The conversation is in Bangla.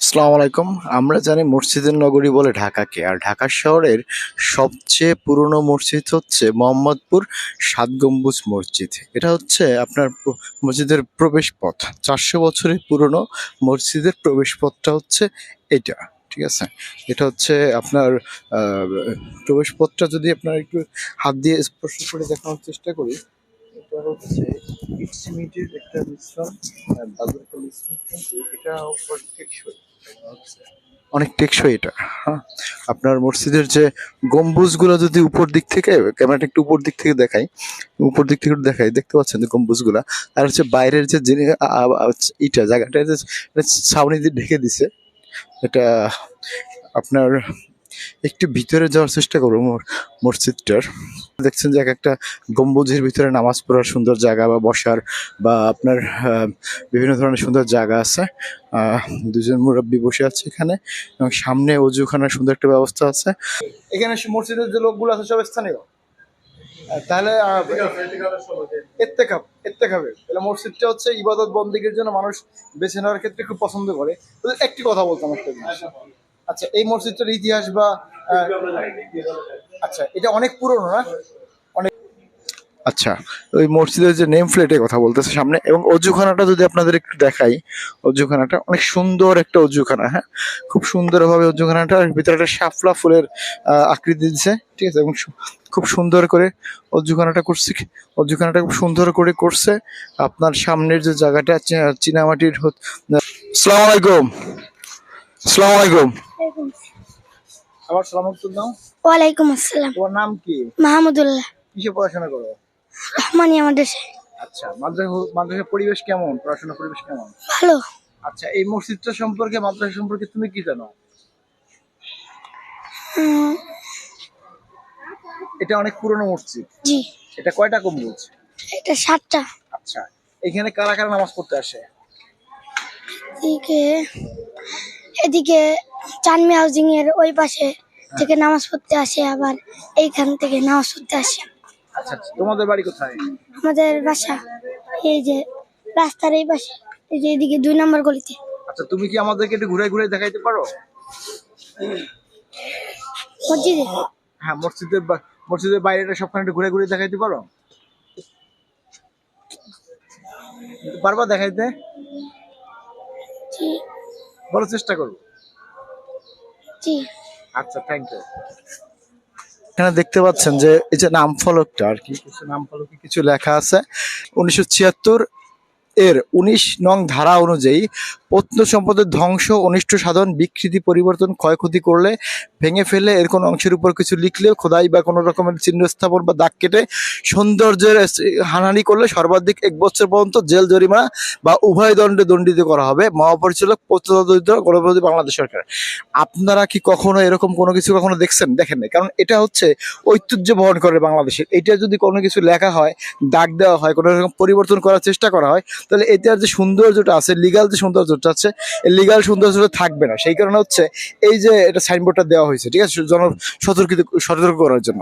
আসসালামু আলাইকুম। আমরা জানি মসজিদের নগরী বলে ঢাকাকে, আর ঢাকা শহরের সবচেয়ে পুরনো মসজিদ হচ্ছে মোহাম্মদপুর সাত গম্বুজ মসজিদ। এটা হচ্ছে আপনার মসজিদের প্রবেশ পথ। 400 বছরের পুরনো মসজিদের প্রবেশ পথটা হচ্ছে এটা। ঠিক আছে, এটা হচ্ছে আপনার আহ, প্রবেশ পথটা যদি আপনার একটু হাত দিয়ে স্পর্শ করে দেখানোর চেষ্টা করি, এটা হচ্ছে ইট সিমেন্টের একটা মিশ্রণ, বালুর একটা মিশ্রণ, কিন্তু এটা অনেক টেকসই। অনেক টেকসই এটা। হ্যাঁ, আপনার মসজিদের যে গম্বুজগুলো যদি উপর দিক থেকে, ক্যামেরাটা একটু উপর দিক থেকে দেখাই, উপর দিক থেকে একটু দেখাই, দেখতে পাচ্ছেন যে গম্বুজগুলা। আর হচ্ছে বাইরের যে ইটা জায়গাটা যে ছাউনি দিয়ে ঢেকে দিছে, এটা আপনার একটু ভিতরে যাওয়ার চেষ্টা করবো মসজিদটার। দেখছেন যে এক একটা গম্বুজের ভিতরে নামাজ পড়ার সুন্দর জায়গা বা বসার বা আপনার বিভিন্ন ধরনের সুন্দর জায়গা আছে। দুজন মুরব্বী বসে আছে এখানে, এবং সামনে অজুখানার সুন্দর একটা ব্যবস্থা আছে। এখানে মসজিদের যে লোকগুলো আছে সব স্থানীয়। তাহলে এত্তেকাবে তাহলে মসজিদটা হচ্ছে ইবাদত বন্দেগীর জন্য মানুষ বেছে নেওয়ার ক্ষেত্রে খুব পছন্দ করে। একটি কথা বলতাম, একটা জিনিস। আচ্ছা, এই মসজিদটার ইতিহাস বা আচ্ছা, এটা অনেক পুরনো না? অনেক। আচ্ছা, ওই মসজিদের যে নেম প্লেটের কথা বলতেছে সামনে, এবং অজুখানাটা যদি আপনাদের একটু দেখাই, অজুখানাটা অনেক সুন্দর একটা অজুখানা। হ্যাঁ, খুব সুন্দরভাবে অজুখানাটার ভিতরে একটা শাপলা ফুলের আকৃতি দিচ্ছে। ঠিক আছে, এবং খুব সুন্দর করে অজুখানাটা করছে। অজুখানাটা খুব সুন্দর করে করছে। আপনার সামনের যে জায়গাটা চীনামাটির। আসসালামু আলাইকুম। আসসালামু আলাইকুম। আমার সালামতুল নাম। ওয়ালাইকুম আসসালাম। তোমার নাম কি? মাহমুদুল্লাহ। কিসে পড়াশোনা করো? রহমানিয়া মাদ্রাসা। আচ্ছা, মাদ্রাসার পরিবেশ কেমন? পড়াশোনার পরিবেশ কেমন? ভালো। আচ্ছা, এই মসজিদটা সম্পর্কে, মাদ্রাসা সম্পর্কে তুমি কি জানো? উম, এটা অনেক পুরনো মসজিদ। জি। এটা কয়টা গম্বুজ? এটা 7টা। আচ্ছা, এখানে কারা কারা নামাজ পড়তে আসে? এদিকে এদিকে চানমি হাউজিং এর ওই পাশে থেকে নামাজ পড়তে আসে, আবার এইখান থেকে নামাজ পড়তে আসে। আচ্ছা আচ্ছা, তোমাদের বাড়ি কোথায়? আমাদের বাসা এই যে রাস্তার এই পাশে, এই যে এদিকে 2 নম্বর গলিতে। আচ্ছা, তুমি কি আমাদেরকে একটু ঘুরে ঘুরে দেখাইতে পারো? মসজিদে? হ্যাঁ, মসজিদের বাইরেটা সবখানে একটু ঘুরে ঘুরে দেখাইতে পারো? পারবা দেখাইতে? জি। বড় চেষ্টা করবো। জি। আচ্ছা, থ্যাংক ইউ। এখানে দেখতে পাচ্ছেন যে এই যে নাম ফলকটা আর কি, কিছু নাম ফলকে কিছু লেখা আছে। 1976 এর 19 নং ধারা অনুযায়ী প্রত্ন সম্পদের ধ্বংস, অনিষ্ট সাধন, বিকৃতি, পরিবর্তন, ক্ষয়ক্ষতি করলে, ভেঙে ফেলে এর কোনো অংশের উপর কিছু লিখলে, খোদাই বা কোনো রকমের চিহ্ন স্থাপন বা দাগ কেটে সৌন্দর্যের হানাহানি করলে সর্বাধিক 1 বছর পর্যন্ত জেল, জরিমানা বা উভয় দণ্ডে দণ্ডিত করা হবে। মহাপরিচালক প্রত্নতত্ত্ব গণপ্রজাতন্ত্রী বাংলাদেশ সরকার। আপনারা কি কখনো এরকম কোনো কিছু কখনো দেখছেন? দেখেন নাই, কারণ এটা হচ্ছে ঐতিহ্য বহন করে বাংলাদেশের। এটা যদি কোনো কিছু লেখা হয়, দাগ দেওয়া হয়, কোনো রকম পরিবর্তন করার চেষ্টা করা হয়, তাহলে এটার যে সৌন্দর্যটা আছে, লিগাল যে সৌন্দর্যটা আছে, এই লিগাল সৌন্দর্যটা থাকবে না। সেই কারণে হচ্ছে এই যে এটা সাইনবোর্ডটা দেওয়া হয়েছে, ঠিক আছে, সতর্ক করার জন্য।